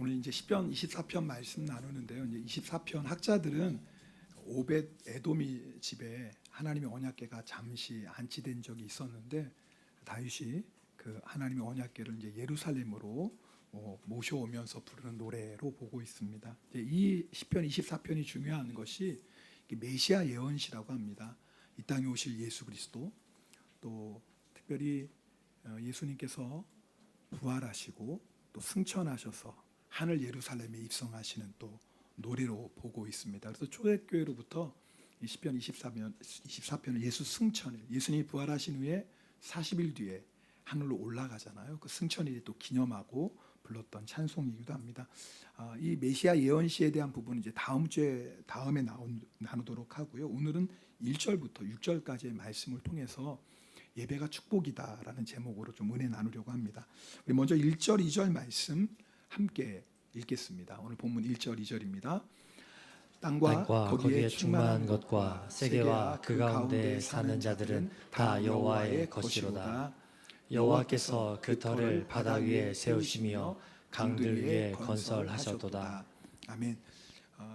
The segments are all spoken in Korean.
오늘 이제 시편 24편 말씀 나누는데요. 이제 24편 학자들은 오벳 에돔이 집에 하나님의 언약궤가 잠시 안치된 적이 있었는데 다윗이 그 하나님의 언약궤를 이제 예루살렘으로 모셔오면서 부르는 노래로 보고 있습니다. 이제 이 시편 24편이 중요한 것이 메시아 예언시라고 합니다. 이 땅에 오실 예수 그리스도, 또 특별히 예수님께서 부활하시고 또 승천하셔서 하늘 예루살렘에 입성하시는 또 노래로 보고 있습니다. 그래서 초대교회로부터 이 시편 24편을 예수 승천일, 예수님이 부활하신 후에 40일 뒤에 하늘로 올라가잖아요. 그 승천일에 또 기념하고 불렀던 찬송이기도 합니다. 이 메시아 예언시에 대한 부분은 이제 다음에 나누도록 하고요. 오늘은 1절부터 6절까지의 말씀을 통해서 예배가 축복이다라는 제목으로 좀 은혜 나누려고 합니다. 우리 먼저 1절, 2절 말씀 함께 읽겠습니다. 오늘 본문 1절, 2절입니다. 땅과 거기에 충만한 것과 세계와 그 가운데 사는 자들은 다 여호와의 것이로다. 여호와께서 그 터를 바다 위에 세우시며 강들 위에 건설하셨도다. 아멘.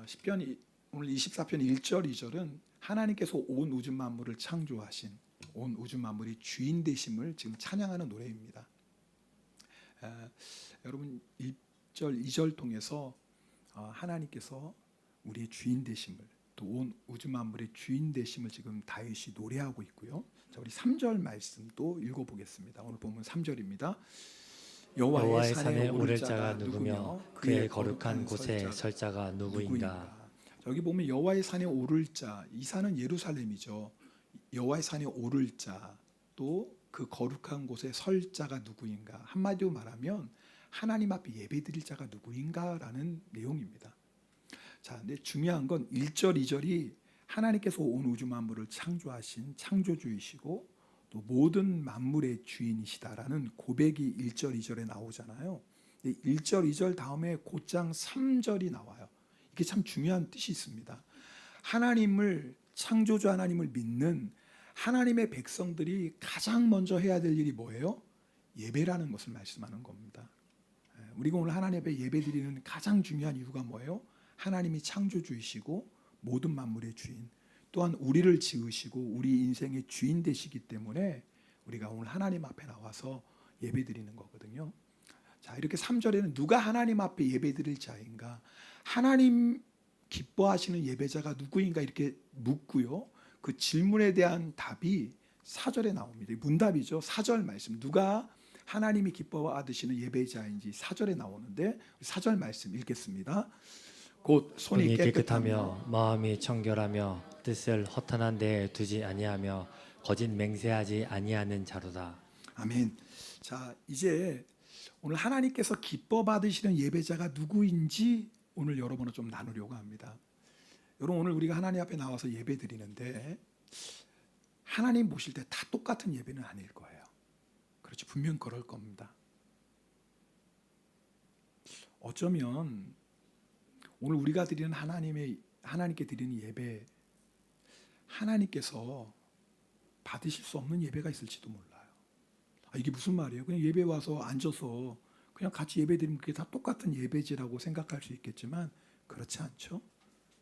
시편 오늘 24편 1절, 2절은 하나님께서 온 우주 만물을 창조하신, 온 우주 만물의 주인 되심을 지금 찬양하는 노래입니다. 여러분 1절, 2절 통해서 하나님께서 우리의 주인 되심을, 또 온 우주 만물의 주인 되심을 지금 다윗이 노래하고 있고요. 자, 우리 3절 말씀도 읽어보겠습니다. 오늘 본문 3절입니다. 여호와의 산에 오를 자가 누구며 그의 거룩한 곳에 설 자가 누구인가. 여기 보면 여호와의 산에 오를 자, 이 산은 예루살렘이죠. 여호와의 산에 오를 자, 또 그 거룩한 곳에 설 자가 누구인가. 한마디로 말하면 하나님 앞에 예배드릴 자가 누구인가라는 내용입니다. 자, 근데 중요한 건 1절, 2절이 하나님께서 온 우주 만물을 창조하신 창조주이시고 또 모든 만물의 주인이시다라는 고백이 1절, 2절에 나오잖아요. 1절, 2절 다음에 곧장 3절이 나와요. 이게 참 중요한 뜻이 있습니다. 하나님을, 창조주 하나님을 믿는 하나님의 백성들이 가장 먼저 해야 될 일이 뭐예요? 예배라는 것을 말씀하는 겁니다. 우리가 오늘 하나님 앞에 예배드리는 가장 중요한 이유가 뭐예요? 하나님이 창조주이시고 모든 만물의 주인, 또한 우리를 지으시고 우리 인생의 주인 되시기 때문에 우리가 오늘 하나님 앞에 나와서 예배드리는 거거든요. 자, 이렇게 3절에는 누가 하나님 앞에 예배드릴 자인가, 하나님 기뻐하시는 예배자가 누구인가 이렇게 묻고요. 그 질문에 대한 답이 4절에 나옵니다. 문답이죠. 4절 말씀, 누가 하나님이 기뻐하시는 예배자인지 4절에 나오는데 4절 말씀 읽겠습니다. 곧 손이 깨끗하며 마음이 청결하며 뜻을 허탄한 데에 두지 아니하며 거짓 맹세하지 아니하는 자로다. 아멘. 자, 이제 오늘 하나님께서 기뻐 받으시는 예배자가 누구인지 오늘 여러분과 좀 나누려고 합니다. 여러분, 오늘 우리가 하나님 앞에 나와서 예배 드리는데 하나님 보실 때 다 똑같은 예배는 아닐 거예요. 그렇지, 분명 그럴 겁니다. 어쩌면 오늘 우리가 드리는 하나님께 드리는 예배, 하나님께서 받으실 수 없는 예배가 있을지도 몰라요. 이게 무슨 말이에요? 그냥 예배 와서 앉아서 그냥 같이 예배 드리면 그게 다 똑같은 예배지라고 생각할 수 있겠지만 그렇지 않죠.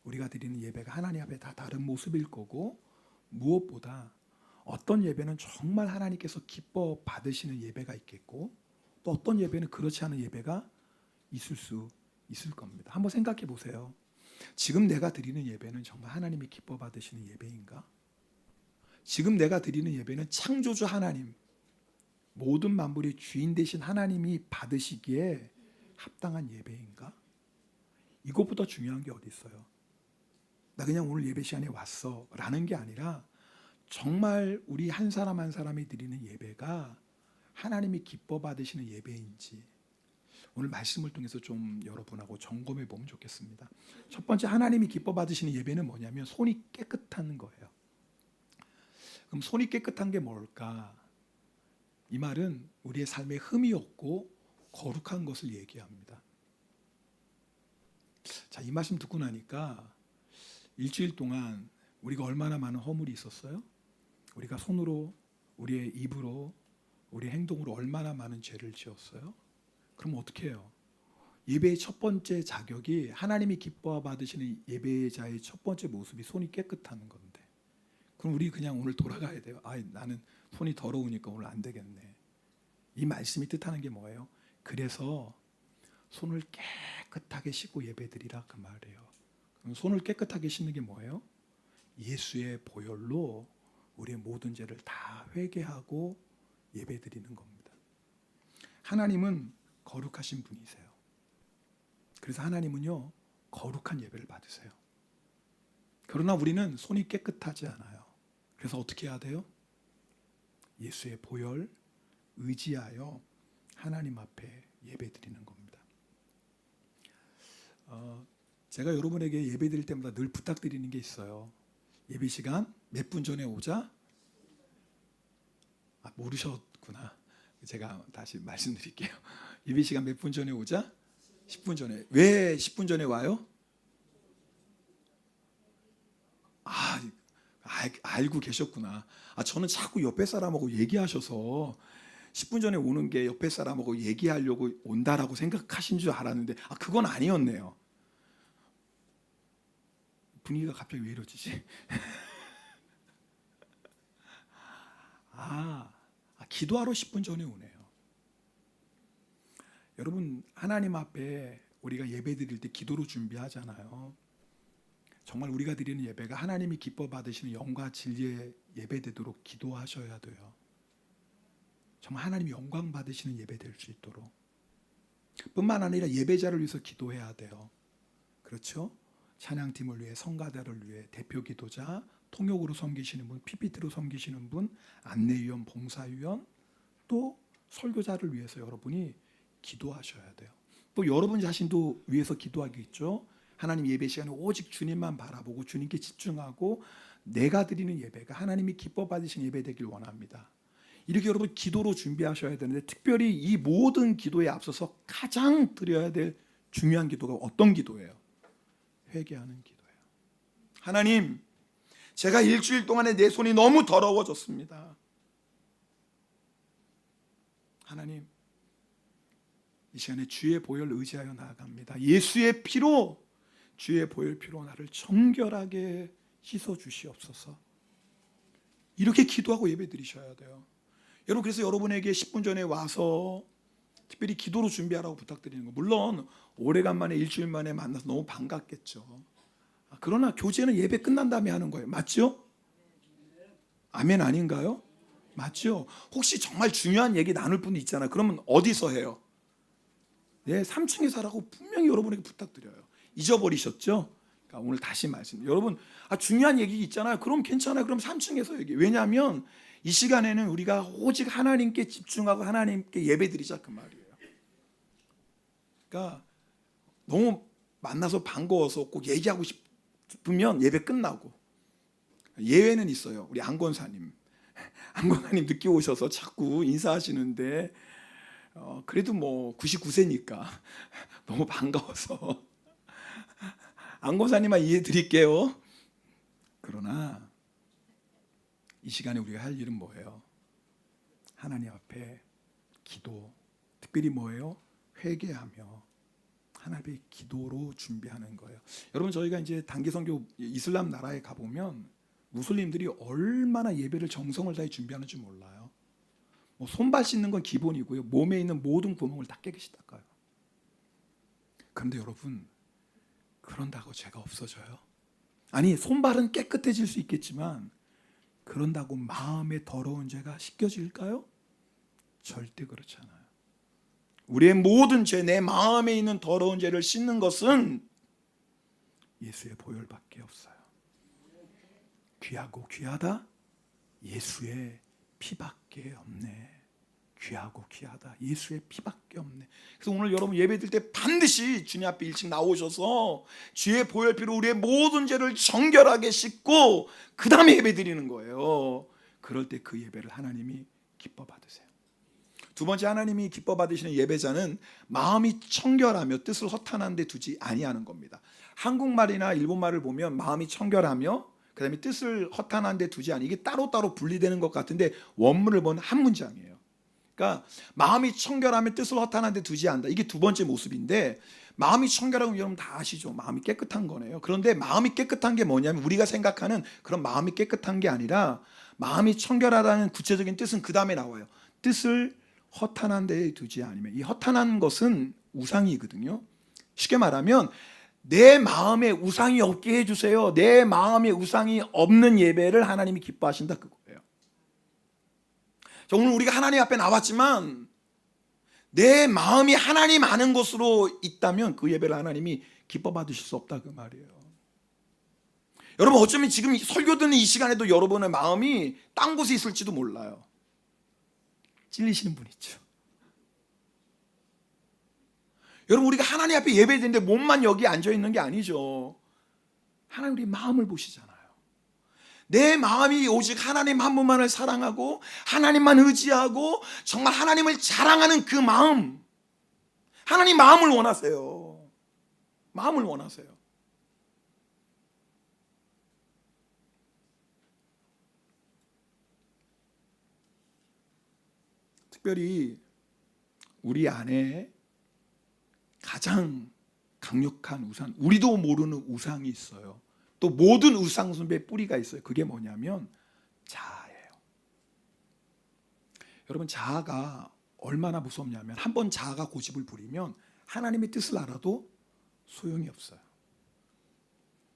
우리가 드리는 예배가 하나님 앞에 다 다른 모습일 거고, 무엇보다 어떤 예배는 정말 하나님께서 기뻐 받으시는 예배가 있겠고, 또 어떤 예배는 그렇지 않은 예배가 있을 겁니다. 한번 생각해 보세요. 지금 내가 드리는 예배는 정말 하나님이 기뻐 받으시는 예배인가? 지금 내가 드리는 예배는 창조주 하나님, 모든 만물의 주인 되신 하나님이 받으시기에 합당한 예배인가? 이것보다 중요한 게 어디 있어요? 나 그냥 오늘 예배 시간에 왔어 라는 게 아니라 정말 우리 한 사람 한 사람이 드리는 예배가 하나님이 기뻐 받으시는 예배인지 오늘 말씀을 통해서 좀 여러분하고 점검해 보면 좋겠습니다. 첫 번째, 하나님이 기뻐 받으시는 예배는 뭐냐면 손이 깨끗한 거예요. 그럼 손이 깨끗한 게 뭘까? 이 말은 우리의 삶에 흠이 없고 거룩한 것을 얘기합니다. 자, 이 말씀 듣고 나니까 일주일 동안 우리가 얼마나 많은 허물이 있었어요? 우리가 손으로, 우리의 입으로, 우리 행동으로 얼마나 많은 죄를 지었어요? 그럼 어떻게 해요? 예배의 첫 번째 자격이 하나님이 기뻐 받으시는 예배자의 첫 번째 모습이 손이 깨끗한 건데, 그럼 우리 그냥 오늘 돌아가야 돼요. 나는 손이 더러우니까 오늘 안 되겠네. 이 말씀이 뜻하는 게 뭐예요? 그래서 손을 깨끗하게 씻고 예배드리라 그 말이에요. 그럼 손을 깨끗하게 씻는 게 뭐예요? 예수의 보혈로 우리의 모든 죄를 다 회개하고 예배드리는 겁니다. 하나님은 거룩하신 분이세요. 그래서 하나님은요, 거룩한 예배를 받으세요. 그러나 우리는 손이 깨끗하지 않아요. 그래서 어떻게 해야 돼요? 예수의 보혈 의지하여 하나님 앞에 예배드리는 겁니다. 제가 여러분에게 예배드릴 때마다 늘 부탁드리는 게 있어요. 예배 시간 몇 분 전에 오자? 모르셨구나. 제가 다시 말씀드릴게요. 예배 시간 몇 분 전에 오자? 10분 전에. 왜 10분 전에 와요? 알고 계셨구나. 저는 자꾸 옆에 사람하고 얘기하셔서 10분 전에 오는 게 옆에 사람하고 얘기하려고 온다라고 생각하신 줄 알았는데 그건 아니었네요. 분위기가 갑자기 왜 이러지지? 기도하러 10분 전에 오네요. 여러분, 하나님 앞에 우리가 예배 드릴 때 기도로 준비하잖아요. 정말 우리가 드리는 예배가 하나님이 기뻐 받으시는 영과 진리의 예배 되도록 기도하셔야 돼요. 정말 하나님이 영광 받으시는 예배 될 수 있도록. 뿐만 아니라 예배자를 위해서 기도해야 돼요. 그렇죠? 찬양팀을 위해, 성가대를 위해, 대표 기도자, 통역으로 섬기시는 분, PPT로 섬기시는 분, 안내위원, 봉사위원, 또 설교자를 위해서 여러분이 기도하셔야 돼요. 또 여러분 자신도 위해서 기도하겠죠. 하나님 예배 시간에 오직 주님만 바라보고 주님께 집중하고 내가 드리는 예배가 하나님이 기뻐 받으신 예배 되길 원합니다. 이렇게 여러분 기도로 준비하셔야 되는데, 특별히 이 모든 기도에 앞서서 가장 드려야 될 중요한 기도가 어떤 기도예요? 회개하는 기도예요. 하나님, 제가 일주일 동안에 내 손이 너무 더러워졌습니다. 하나님, 이 시간에 주의 보혈 의지하여 나아갑니다. 예수의 피로, 주의 보혈 피로 나를 정결하게 씻어 주시옵소서. 이렇게 기도하고 예배 드리셔야 돼요. 여러분, 그래서 여러분에게 10분 전에 와서 특별히 기도로 준비하라고 부탁드리는 거, 물론 오래간만에 일주일 만에 만나서 너무 반갑겠죠. 그러나 교제는 예배 끝난 다음에 하는 거예요. 맞죠? 아멘 아닌가요? 맞죠? 혹시 정말 중요한 얘기 나눌 분이 있잖아요. 그러면 어디서 해요? 3층에서 하라고 분명히 여러분에게 부탁드려요. 잊어버리셨죠? 그러니까 오늘 다시 말씀. 여러분, 중요한 얘기 있잖아요. 그럼 괜찮아요. 그럼 3층에서 얘기. 왜냐하면 이 시간에는 우리가 오직 하나님께 집중하고 하나님께 예배드리자 그 말이에요. 그러니까 너무 만나서 반가워서 꼭 얘기하고 싶으면 예배 끝나고. 예외는 있어요. 우리 안권사님 늦게 오셔서 자꾸 인사하시는데 그래도 뭐 99세니까 너무 반가워서 안권사님만 이해해 드릴게요. 그러나 이 시간에 우리가 할 일은 뭐예요? 하나님 앞에 기도, 특별히 뭐예요? 회개하며 하나님의 기도로 준비하는 거예요. 여러분, 저희가 이제 단기 선교 이슬람 나라에 가보면 무슬림들이 얼마나 예배를 정성을 다해 준비하는지 몰라요. 손발 씻는 건 기본이고요. 몸에 있는 모든 구멍을 다 깨끗이 닦아요. 그런데 여러분, 그런다고 죄가 없어져요? 아니, 손발은 깨끗해질 수 있겠지만 그런다고 마음의 더러운 죄가 씻겨질까요? 절대 그렇지 않아요. 우리의 모든 죄, 내 마음에 있는 더러운 죄를 씻는 것은 예수의 보혈밖에 없어요. 귀하고 귀하다? 예수의 피밖에 없네. 귀하고 귀하다. 예수의 피밖에 없네. 그래서 오늘 여러분 예배 드릴 때 반드시 주님 앞에 일찍 나오셔서 주의 보혈 피로 우리의 모든 죄를 정결하게 씻고 그 다음에 예배 드리는 거예요. 그럴 때 그 예배를 하나님이 기뻐 받으세요. 두 번째, 하나님이 기뻐 받으시는 예배자는 마음이 청결하며 뜻을 허탄한 데 두지 아니하는 겁니다. 한국말이나 일본말을 보면 마음이 청결하며 그 다음에 뜻을 허탄한 데 두지 아니, 이게 따로따로 분리되는 것 같은데 원문을 보면 한 문장이에요. 그러니까 마음이 청결하면 뜻을 허탄한 데 두지 않는다. 이게 두 번째 모습인데, 마음이 청결하면 여러분 다 아시죠? 마음이 깨끗한 거네요. 그런데 마음이 깨끗한 게 뭐냐면 우리가 생각하는 그런 마음이 깨끗한 게 아니라, 마음이 청결하다는 구체적인 뜻은 그 다음에 나와요. 뜻을 허탄한 데에 두지 않으면. 이 허탄한 것은 우상이거든요. 쉽게 말하면 내 마음에 우상이 없게 해주세요. 내 마음에 우상이 없는 예배를 하나님이 기뻐하신다, 그거예요. 오늘 우리가 하나님 앞에 나왔지만 내 마음이 하나님 아는 것으로 있다면 그 예배를 하나님이 기뻐 받으실 수 없다, 그 말이에요. 여러분, 어쩌면 지금 설교 듣는 이 시간에도 여러분의 마음이 딴 곳에 있을지도 몰라요. 찔리시는 분 있죠. 여러분, 우리가 하나님 앞에 예배드리는데 몸만 여기 앉아 있는 게 아니죠. 하나님 우리 마음을 보시잖아요. 내 마음이 오직 하나님 한 분만을 사랑하고 하나님만 의지하고 정말 하나님을 자랑하는 그 마음, 하나님 마음을 원하세요. 마음을 원하세요. 특별히 우리 안에 가장 강력한 우상, 우리도 모르는 우상이 있어요. 또 모든 우상 숭배의 뿌리가 있어요. 그게 뭐냐면 자아예요. 여러분, 자아가 얼마나 무섭냐면 한 번 자아가 고집을 부리면 하나님의 뜻을 알아도 소용이 없어요.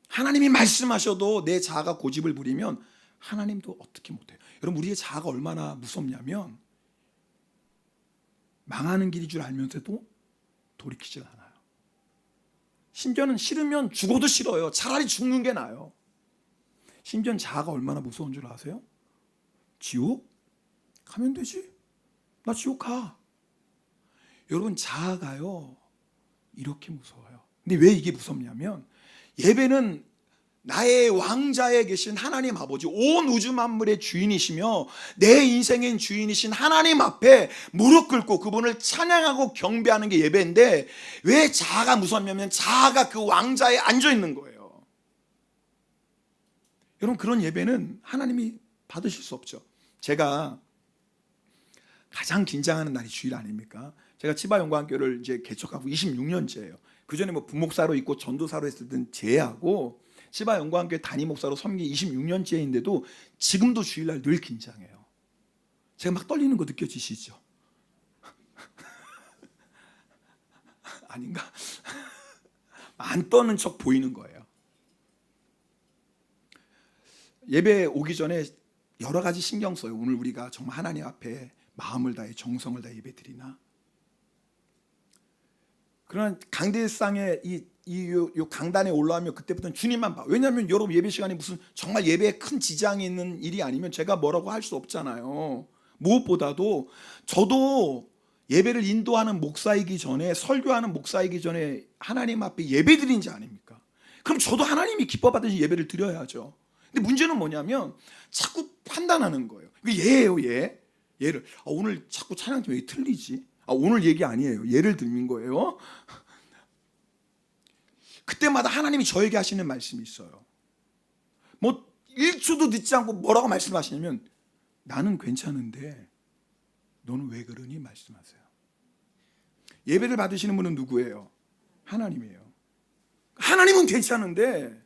하나님이 말씀하셔도 내 자아가 고집을 부리면 하나님도 어떻게 못해요. 여러분, 우리의 자아가 얼마나 무섭냐면 망하는 길인 줄 알면서도 돌이키질 않아요. 심지어는 싫으면 죽어도 싫어요. 차라리 죽는 게 나아요. 심지어는 자아가 얼마나 무서운 줄 아세요? 지옥? 가면 되지. 나 지옥 가. 여러분, 자아가요 이렇게 무서워요. 근데 왜 이게 무섭냐면, 예배는 나의 왕자에 계신 하나님 아버지, 온 우주 만물의 주인이시며 내 인생의 주인이신 하나님 앞에 무릎 꿇고 그분을 찬양하고 경배하는 게 예배인데, 왜 자아가 무섭냐면 자아가 그 왕자에 앉아 있는 거예요. 여러분, 그런 예배는 하나님이 받으실 수 없죠. 제가 가장 긴장하는 날이 주일 아닙니까? 제가 치바연구학교를 이제 개척하고 26년째예요. 그 전에 뭐 부목사로 있고 전도사로 했을 땐 제하고 치바연구학교 담임 목사로 섬기 26년째인데도 지금도 주일날 늘 긴장해요. 제가 막 떨리는 거 느껴지시죠? 아닌가? 안 떠는 척 보이는 거예요. 예배 오기 전에 여러 가지 신경 써요. 오늘 우리가 정말 하나님 앞에 마음을 다해 정성을 다해 예배 드리나? 그러나 강대상에 이 강단에 올라오면 그때부터는 주님만 봐. 왜냐하면 여러분, 예배 시간에 무슨 정말 예배에 큰 지장이 있는 일이 아니면 제가 뭐라고 할 수 없잖아요. 무엇보다도 저도 예배를 인도하는 목사이기 전에, 설교하는 목사이기 전에 하나님 앞에 예배 드린 자 아닙니까? 그럼 저도 하나님이 기뻐 받으신 예배를 드려야죠. 근데 문제는 뭐냐면 자꾸 판단하는 거예요. 예예요, 예. 예를 오늘 자꾸 찬양 좀 왜 틀리지? 오늘 얘기 아니에요. 예를 들는 거예요. 그때마다 하나님이 저에게 하시는 말씀이 있어요. 뭐 1초도 늦지 않고 뭐라고 말씀하시냐면, 나는 괜찮은데 너는 왜 그러니 말씀하세요. 예배를 받으시는 분은 누구예요? 하나님이에요. 하나님은 괜찮은데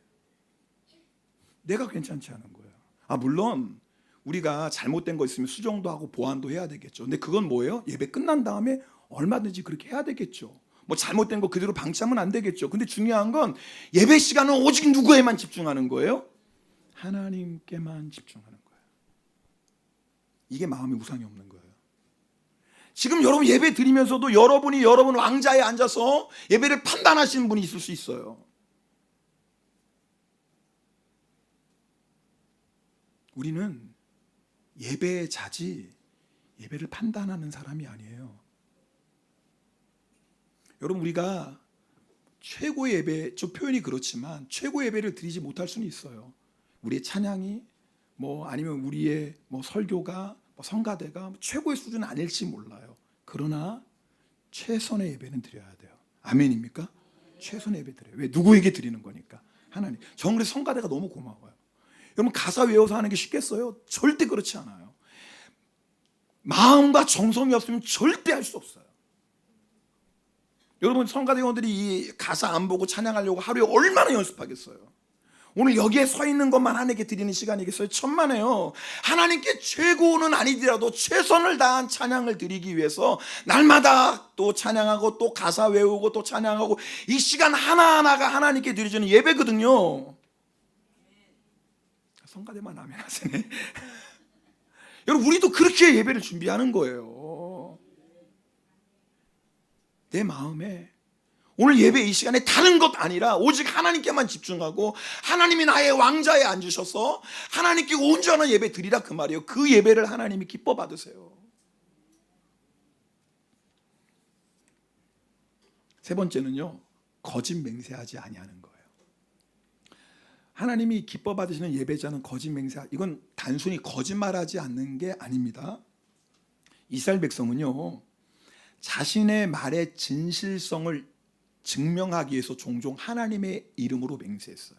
내가 괜찮지 않은 거예요. 물론 우리가 잘못된 거 있으면 수정도 하고 보완도 해야 되겠죠. 근데 그건 뭐예요? 예배 끝난 다음에 얼마든지 그렇게 해야 되겠죠. 뭐 잘못된 거 그대로 방치하면 안 되겠죠. 근데 중요한 건 예배 시간은 오직 누구에만 집중하는 거예요? 하나님께만 집중하는 거예요. 이게 마음에 우상이 없는 거예요. 지금 여러분 예배 드리면서도 여러분이 여러분 왕자에 앉아서 예배를 판단하시는 분이 있을 수 있어요. 우리는 예배의 자지 예배를 판단하는 사람이 아니에요. 여러분, 우리가 최고의 예배, 저 표현이 그렇지만 최고의 예배를 드리지 못할 수는 있어요. 우리의 찬양이 뭐 아니면 우리의 뭐 설교가 뭐 성가대가 최고의 수준은 아닐지 몰라요. 그러나 최선의 예배는 드려야 돼요. 아멘입니까? 최선의 예배 드려요. 왜? 누구에게 드리는 거니까. 하나님. 저는 그래서 성가대가 너무 고마워요. 여러분, 가사 외워서 하는 게 쉽겠어요? 절대 그렇지 않아요. 마음과 정성이 없으면 절대 할 수 없어요. 여러분 성가대원들이 이 가사 안 보고 찬양하려고 하루에 얼마나 연습하겠어요. 오늘 여기에 서 있는 것만 하나님께 드리는 시간이겠어요? 천만에요. 하나님께 최고는 아니더라도 최선을 다한 찬양을 드리기 위해서 날마다 또 찬양하고 또 가사 외우고 또 찬양하고 이 시간 하나하나가 하나님께 드려지는 예배거든요. 성가대만 아멘 하세요. 여러분 우리도 그렇게 예배를 준비하는 거예요. 내 마음에 오늘 예배 이 시간에 다른 것 아니라 오직 하나님께만 집중하고 하나님이 나의 왕자에 앉으셔서 하나님께 온전한 예배 드리라 그 말이에요. 그 예배를 하나님이 기뻐 받으세요. 세 번째는요, 거짓 맹세하지 아니하는 거예요. 하나님이 기뻐 받으시는 예배자는 거짓 맹세, 이건 단순히 거짓말하지 않는 게 아닙니다. 이스라엘 백성은요, 자신의 말의 진실성을 증명하기 위해서 종종 하나님의 이름으로 맹세했어요.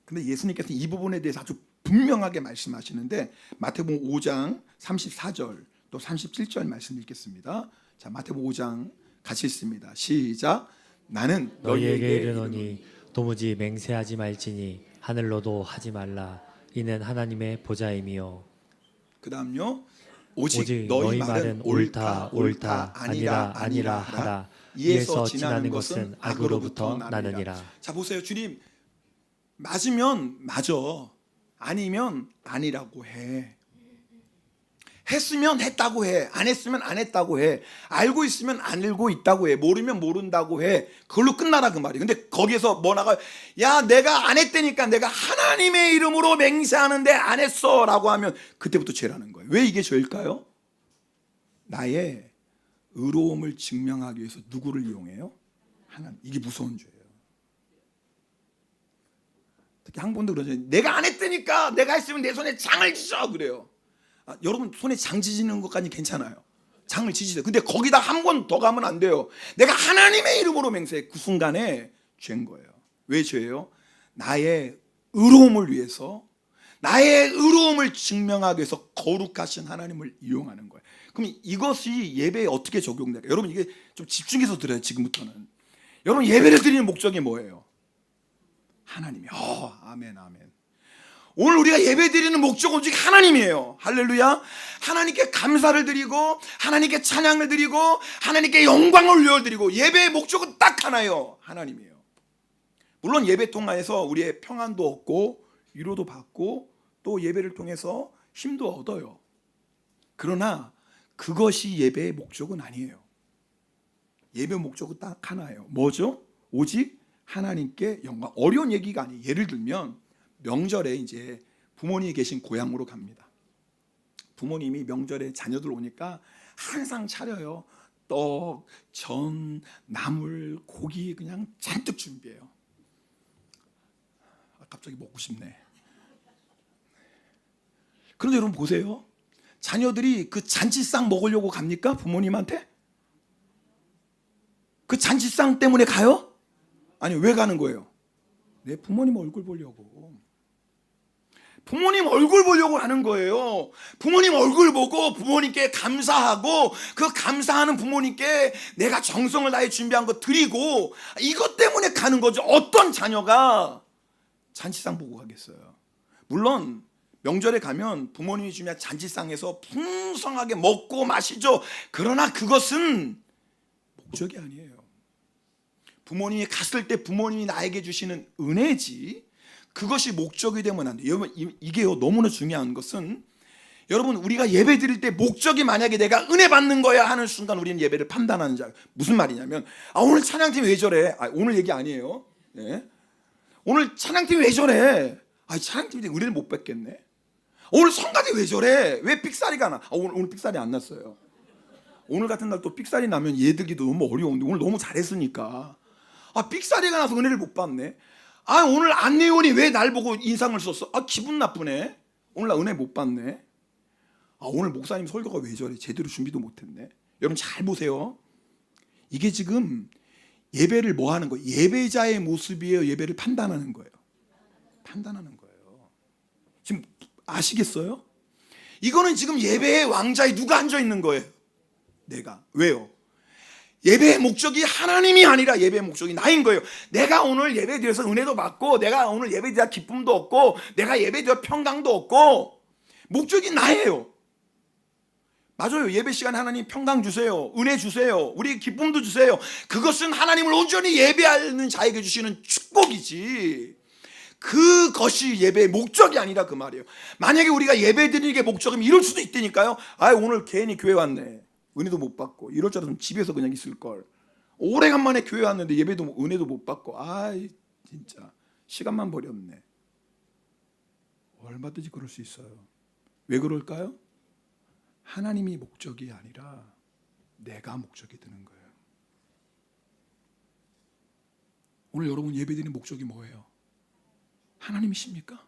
근데 예수님께서 이 부분에 대해서 아주 분명하게 말씀하시는데 마태복음 5장 34절 또 37절 말씀 읽겠습니다. 자, 마태복음 5장 같이 읽습니다. 시작. 나는 너희에게 이르노니 도무지 맹세하지 말지니 하늘로도 하지 말라. 이는 하나님의 보좌임이요. 그 다음요. 오직 너희 말은 옳다 옳다 아니라 아니라 하라. 이에서 지나는 것은 악으로부터 나느니라. 자 보세요. 주님, 맞으면 맞아, 아니면 아니라고 해. 했으면 했다고 해, 안 했으면 안 했다고 해, 알고 있으면 알고 있다고 해, 모르면 모른다고 해. 그걸로 끝나라 그 말이에요. 근데 거기에서 뭐 나가요? 야, 내가 안 했다니까, 내가 하나님의 이름으로 맹세하는데 안 했어 라고 하면 그때부터 죄라는 거예요. 왜 이게 죄일까요? 나의 의로움을 증명하기 위해서 누구를 이용해요? 하나님. 이게 무서운 죄예요. 특히 한분도 그러죠. 내가 안 했다니까, 내가 했으면 내 손에 장을 지져 그래요. 여러분 손에 장 지지는 것까지 괜찮아요. 장을 지지세요. 근데 거기다 한 번 더 가면 안 돼요. 내가 하나님의 이름으로 맹세해. 그 순간에 죄인 거예요. 왜 죄예요? 나의 의로움을 위해서, 나의 의로움을 증명하기 위해서 거룩하신 하나님을 이용하는 거예요. 그럼 이것이 예배에 어떻게 적용될까요? 여러분 이게 좀 집중해서 들어요. 지금부터는 여러분 예배를 드리는 목적이 뭐예요? 하나님이. 아멘 아멘. 오늘 우리가 예배 드리는 목적은 오직 하나님이에요. 할렐루야. 하나님께 감사를 드리고 하나님께 찬양을 드리고 하나님께 영광을 올려드리고, 예배의 목적은 딱 하나예요. 하나님이에요. 물론 예배 통해서 우리의 평안도 얻고 위로도 받고 또 예배를 통해서 힘도 얻어요. 그러나 그것이 예배의 목적은 아니에요. 예배 목적은 딱 하나예요. 뭐죠? 오직 하나님께 영광. 어려운 얘기가 아니에요. 예를 들면 명절에 이제 부모님이 계신 고향으로 갑니다. 부모님이 명절에 자녀들 오니까 항상 차려요. 떡, 전, 나물, 고기 그냥 잔뜩 준비해요. 갑자기 먹고 싶네. 그런데 여러분 보세요. 자녀들이 그 잔치상 먹으려고 갑니까? 부모님한테? 그 잔치상 때문에 가요? 아니, 왜 가는 거예요? 내 부모님 얼굴 보려고. 부모님 얼굴 보려고 하는 거예요. 부모님 얼굴 보고 부모님께 감사하고 그 감사하는 부모님께 내가 정성을 다해 준비한 거 드리고, 이것 때문에 가는 거죠. 어떤 자녀가 잔치상 보고 가겠어요? 물론 명절에 가면 부모님이 준비한 잔치상에서 풍성하게 먹고 마시죠. 그러나 그것은 목적이 아니에요. 부모님이 갔을 때 부모님이 나에게 주시는 은혜지, 그것이 목적이 되면 안 돼요. 여러분 이게요 너무나 중요한 것은, 여러분 우리가 예배 드릴 때 목적이 만약에 내가 은혜 받는 거야 하는 순간 우리는 예배를 판단하는 자. 무슨 말이냐면, 오늘 찬양팀이 왜 저래? 오늘 얘기 아니에요. 네. 오늘 찬양팀이 왜 저래? 찬양팀이 은혜를 못 받겠네. 오늘 성가대 왜 저래? 왜 삑사리가 나? 오늘 삑사리 안 났어요. 오늘 같은 날 또 삑사리 나면 얘들기도 너무 어려운데 오늘 너무 잘했으니까 삑사리가 나서 은혜를 못 받네. 오늘 안내원이 왜 날 보고 인상을 썼어? 기분 나쁘네. 오늘 나 은혜 못 받네. 오늘 목사님 설교가 왜 저래? 제대로 준비도 못했네. 여러분 잘 보세요. 이게 지금 예배를 뭐 하는 거예요? 예배자의 모습이에요? 예배를 판단하는 거예요? 판단하는 거예요. 지금 아시겠어요? 이거는 지금 예배의 왕자에 누가 앉아 있는 거예요? 내가. 왜요? 예배의 목적이 하나님이 아니라 예배의 목적이 나인 거예요. 내가 오늘 예배 드려서 은혜도 받고, 내가 오늘 예배 드려 기쁨도 얻고, 내가 예배 드려 평강도 얻고, 목적이 나예요. 맞아요. 예배 시간에 하나님 평강 주세요. 은혜 주세요. 우리 기쁨도 주세요. 그것은 하나님을 온전히 예배하는 자에게 주시는 축복이지, 그것이 예배의 목적이 아니라 그 말이에요. 만약에 우리가 예배 드리는 게 목적이면 이럴 수도 있다니까요. 오늘 괜히 교회 왔네, 은혜도 못 받고. 이럴 줄 알았으면 집에서 그냥 있을걸. 오래간만에 교회 왔는데 예배도 은혜도 못 받고. 진짜 시간만 버렸네. 얼마든지 그럴 수 있어요. 왜 그럴까요? 하나님이 목적이 아니라 내가 목적이 되는 거예요. 오늘 여러분 예배드리는 목적이 뭐예요? 하나님이십니까?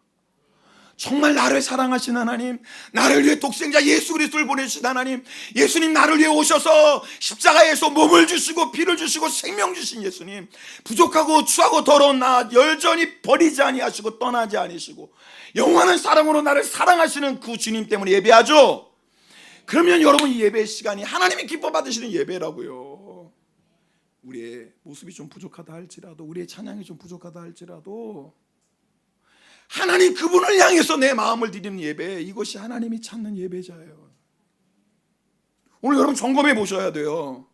정말 나를 사랑하신 하나님, 나를 위해 독생자 예수 그리스도를 보내주신 하나님, 예수님 나를 위해 오셔서 십자가에서 몸을 주시고 피를 주시고 생명 주신 예수님, 부족하고 추하고 더러운 나 여전히 버리지 아니하시고 떠나지 않으시고 영원한 사랑으로 나를 사랑하시는 그 주님 때문에 예배하죠. 그러면 여러분 이 예배 시간이 하나님이 기뻐 받으시는 예배라고요. 우리의 모습이 좀 부족하다 할지라도, 우리의 찬양이 좀 부족하다 할지라도 하나님 그분을 향해서 내 마음을 드리는 예배, 이것이 하나님이 찾는 예배자예요. 오늘 여러분 점검해 보셔야 돼요.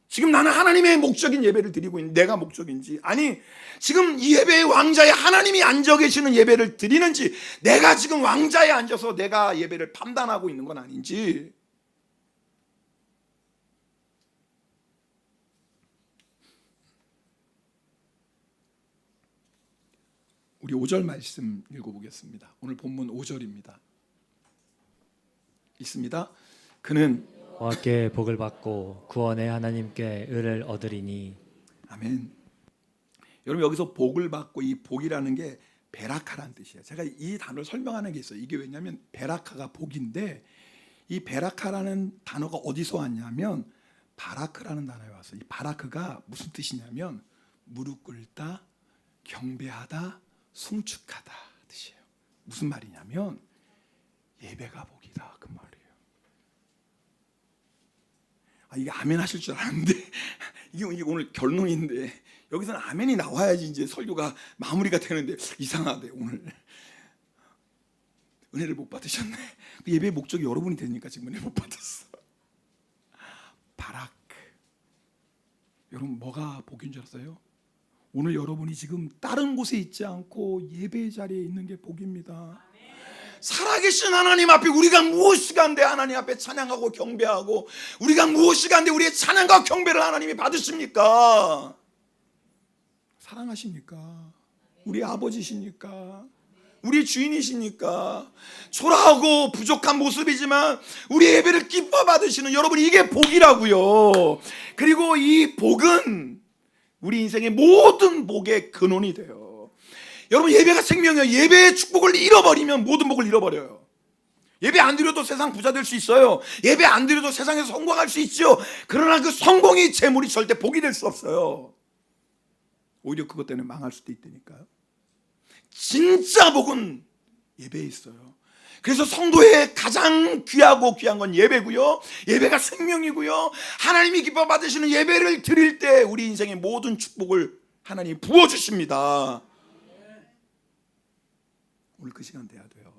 지금 나는 하나님의 목적인 예배를 드리고 있는 내가 목적인지, 아니 지금 이 예배의 왕자에 하나님이 앉아 계시는 예배를 드리는지, 내가 지금 왕자에 앉아서 내가 예배를 판단하고 있는 건 아닌지. 우리 5절 말씀 읽어보겠습니다. 오늘 본문 5절입니다. 있습니다. 그는 여호와께 복을 받고 구원의 하나님께 의를 얻으리니. 아멘. 여러분 여기서 복을 받고, 이 복이라는 게 베라카라는 뜻이에요. 제가 이 단어를 설명하는 게 있어요. 이게 왜냐하면 베라카가 복인데, 이 베라카라는 단어가 어디서 왔냐면 바라크라는 단어에 왔어요. 이 바라크가 무슨 뜻이냐면 무릎 꿇다, 경배하다, 송축하다 뜻이에요. 무슨 말이냐면 예배가 복이다 그 말이에요. 이게 아멘 하실 줄 알았는데 이게 오늘 결론인데, 여기서는 아멘이 나와야지 이제 설교가 마무리가 되는데 이상하대. 오늘 은혜를 못 받으셨네. 그 예배의 목적이 여러분이 되니까 지금 은혜 못 받았어. 바라크. 여러분 뭐가 복인 줄 아세요? 오늘 여러분이 지금 다른 곳에 있지 않고 예배 자리에 있는 게 복입니다. 살아계신 하나님 앞에 우리가 무엇이 간데 하나님 앞에 찬양하고 경배하고, 우리가 무엇이 간데 우리의 찬양과 경배를 하나님이 받으십니까? 사랑하십니까? 우리 아버지시니까, 우리 주인이시니까. 초라하고 부족한 모습이지만 우리 예배를 기뻐 받으시는 여러분, 이게 복이라고요. 그리고 이 복은 우리 인생의 모든 복의 근원이 돼요. 여러분 예배가 생명이에요. 예배의 축복을 잃어버리면 모든 복을 잃어버려요. 예배 안 드려도 세상 부자 될 수 있어요. 예배 안 드려도 세상에서 성공할 수 있죠. 그러나 그 성공이 재물이 절대 복이 될 수 없어요. 오히려 그것 때문에 망할 수도 있다니까요. 진짜 복은 예배에 있어요. 그래서 성도의 가장 귀하고 귀한 건 예배고요, 예배가 생명이고요, 하나님이 기뻐 받으시는 예배를 드릴 때 우리 인생의 모든 축복을 하나님이 부어주십니다. 오늘 그 시간 돼야 돼요.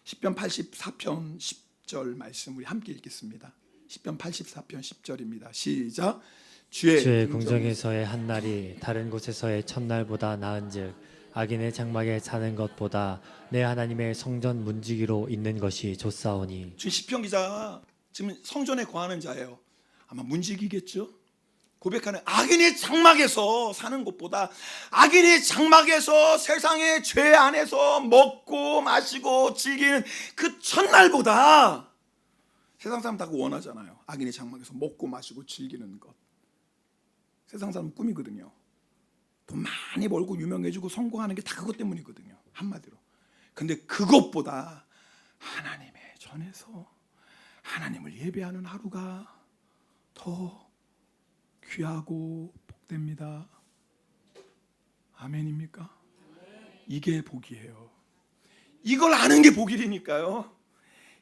시편 84편 10절 말씀 우리 함께 읽겠습니다. 시편 84편 10절입니다. 시작. 주의 궁정에서의 한 날이 다른 곳에서의 첫날보다 나은즉 악인의 장막에 사는 것보다 내 하나님의 성전 문지기로 있는 것이 좋사오니. 지금 시편 기자가 지금 성전에 거하는 자예요. 아마 문지기겠죠. 고백하는, 악인의 장막에서 사는 것보다, 악인의 장막에서 세상의 죄 안에서 먹고 마시고 즐기는 그 첫날보다, 세상 사람 다 그거 원하잖아요. 악인의 장막에서 먹고 마시고 즐기는 것. 세상 사람 꿈이거든요. 돈 많이 벌고 유명해지고 성공하는 게 다 그것 때문이거든요. 한마디로. 근데 그것보다 하나님의 전에서 하나님을 예배하는 하루가 더 귀하고 복됩니다. 아멘입니까? 이게 복이에요. 이걸 아는 게 복이니까요.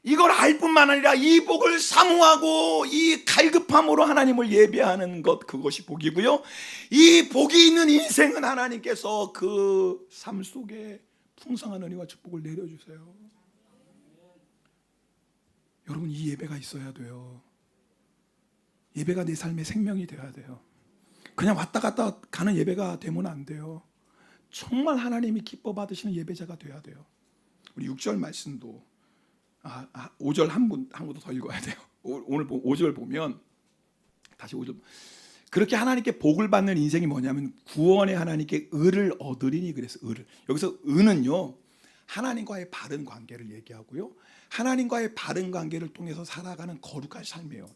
이걸 알 뿐만 아니라 이 복을 사모하고 이 갈급함으로 하나님을 예배하는 것, 그것이 복이고요. 이 복이 있는 인생은 하나님께서 그 삶 속에 풍성한 은혜와 축복을 내려주세요. 여러분, 이 예배가 있어야 돼요. 예배가 내 삶의 생명이 되어야 돼요. 그냥 왔다 갔다 가는 예배가 되면 안 돼요. 정말 하나님이 기뻐 받으시는 예배자가 돼야 돼요. 우리 6절 말씀도 5절 한 분 더 읽어야 돼요. 오늘 5절 보면 다시 5절, 그렇게 하나님께 복을 받는 인생이 뭐냐면 구원의 하나님께 의를 얻으리니, 그래서 의를, 여기서 의는요 하나님과의 바른 관계를 얘기하고요, 하나님과의 바른 관계를 통해서 살아가는 거룩한 삶이에요.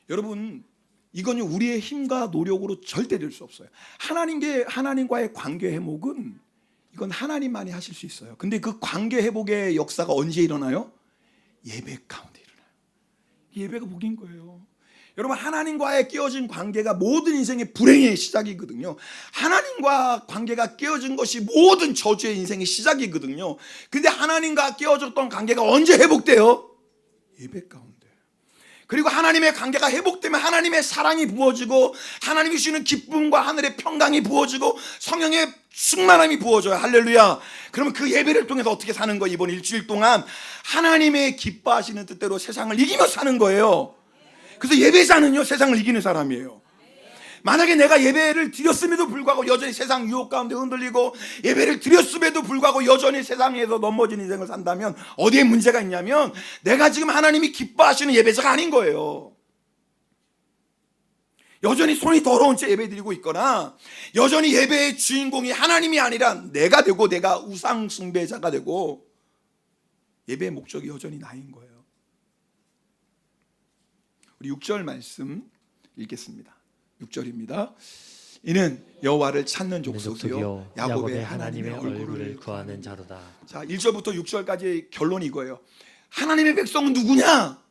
여러분, 이건요 우리의 힘과 노력으로 절대 될 수 없어요. 하나님과의 관계 회복은 이건 하나님만이 하실 수 있어요. 근데 그 관계 회복의 역사가 언제 일어나요? 예배 가운데 일어나요. 예배가 복인 거예요. 여러분, 하나님과의 깨어진 관계가 모든 인생의 불행의 시작이거든요. 하나님과 관계가 깨어진 것이 모든 저주의 인생의 시작이거든요. 근데 하나님과 깨어졌던 관계가 언제 회복돼요? 예배 가운데. 그리고 하나님의 관계가 회복되면 하나님의 사랑이 부어지고 하나님이 주시는 기쁨과 하늘의 평강이 부어지고 성령의 충만함이 부어져요. 할렐루야. 그러면 그 예배를 통해서 어떻게 사는 거예요? 이번 일주일 동안 하나님의 기뻐하시는 뜻대로 세상을 이기며 사는 거예요. 그래서 예배자는요 세상을 이기는 사람이에요. 만약에 내가 예배를 드렸음에도 불구하고 여전히 세상 유혹 가운데 흔들리고 예배를 드렸음에도 불구하고 여전히 세상에서 넘어진 인생을 산다면 어디에 문제가 있냐면 내가 지금 하나님이 기뻐하시는 예배자가 아닌 거예요. 여전히 손이 더러운 채 예배 드리고 있거나 여전히 예배의 주인공이 하나님이 아니라 내가 되고 내가 우상 숭배자가 되고 예배의 목적이 여전히 나인 거예요. 우리 6절 말씀 읽겠습니다. 6절입니다. 이는 여호와를 찾는 족속이요 야곱의 하나님의 얼굴을 구하는 자로다. 자, 1절부터 6절까지의 결론이 이거예요. 하나님의 백성은 누구냐?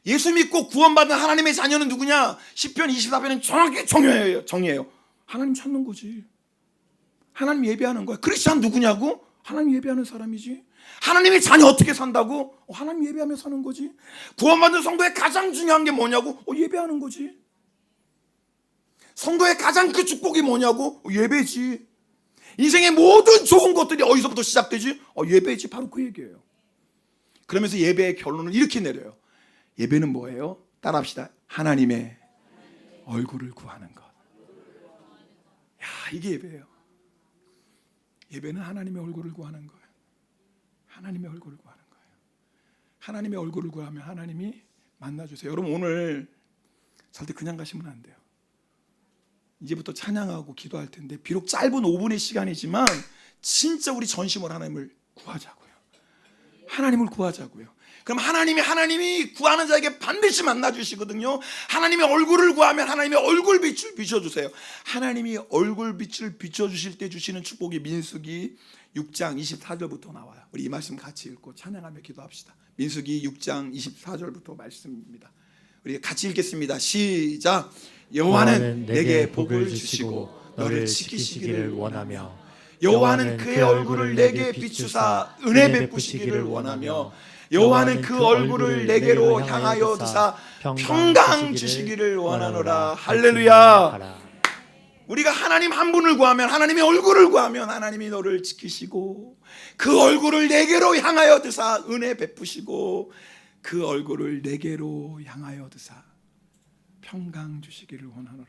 예수 믿고 구원받은 하나님의 자녀는 누구냐? 시편 24편은 정확히 정의해요. 하나님 찾는 거지. 하나님 예배하는 거야. 크리스찬 누구냐고? 하나님 예배하는 사람이지. 하나님의 자녀 어떻게 산다고? 하나님 예배하며 사는 거지. 구원받은 성도의 가장 중요한 게 뭐냐고? 예배하는 거지. 성도의 가장 큰 축복이 뭐냐고? 예배지. 인생의 모든 좋은 것들이 어디서부터 시작되지? 예배지. 바로 그 얘기예요. 그러면서 예배의 결론을 이렇게 내려요. 예배는 뭐예요? 따라합시다. 하나님의 얼굴을 구하는 것. 야, 이게 예배예요. 예배는 하나님의 얼굴을 구하는 거예요. 하나님의 얼굴을 구하는 거예요. 하나님의 얼굴을 구하면 하나님이 만나주세요. 여러분, 오늘 절대 그냥 가시면 안 돼요. 이제부터 찬양하고 기도할 텐데 비록 짧은 5분의 시간이지만 진짜 우리 전심으로 하나님을 구하자고요. 하나님을 구하자고요. 그럼 하나님이 구하는 자에게 반드시 만나주시거든요. 하나님의 얼굴을 구하면 하나님의 얼굴빛을 비춰주세요. 하나님이 얼굴빛을 비춰주실 때 주시는 축복이 민수기 6장 24절부터 나와요. 우리 이 말씀 같이 읽고 찬양하며 기도합시다. 민수기 6장 24절부터 말씀입니다. 우리 같이 읽겠습니다. 시작. 여호와는 내게 복을 주시고 너를 지키시기를 원하며 여호와는 그의 얼굴을 내게 비추사 은혜 베푸시기를 원하며 여호와는 그 얼굴을 내게로 향하여 드사 평강 주시기를 원하노라. 할렐루야. 우리가 하나님 한 분을 구하면, 하나님의 얼굴을 구하면 하나님이 너를 지키시고 그 얼굴을 내게로 향하여 드사 은혜 베푸시고 그 얼굴을 내게로 향하여 드사 평강 주시기를 원하노라.